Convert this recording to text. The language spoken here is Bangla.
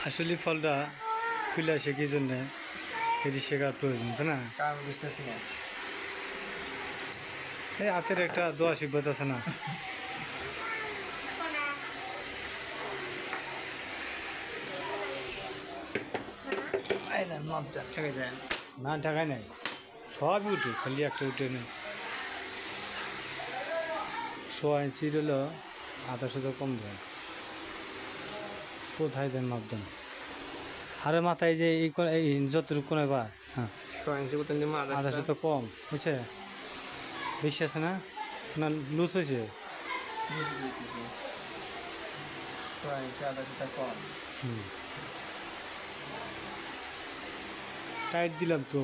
আসলে ফলটা খুলে আসে কি জন্য এটি শেখার প্রয়োজন তাই না? কারণ বুঝতেছি না। এই হাতের একটা দোয়া শিবত আছে না? মাপটা ঠিক আছে। না ঢাকায় নাই, সবই উঠে, খালি একটা উঠে নেই। 100 ইঞ্চির হলো 28 কম দেন, কোথায় দেন মাপ দেন? আরে মাথায় যে এই যতটুকু কোনে বা হ্যাঁ 6 ইঞ্চি মতন দিব, 28 কম বুঝছে, বেশি আছে না, না লুজ হয়েছে? 6 ইঞ্চি 28 কম। হুম, টাইট দিলাম তো।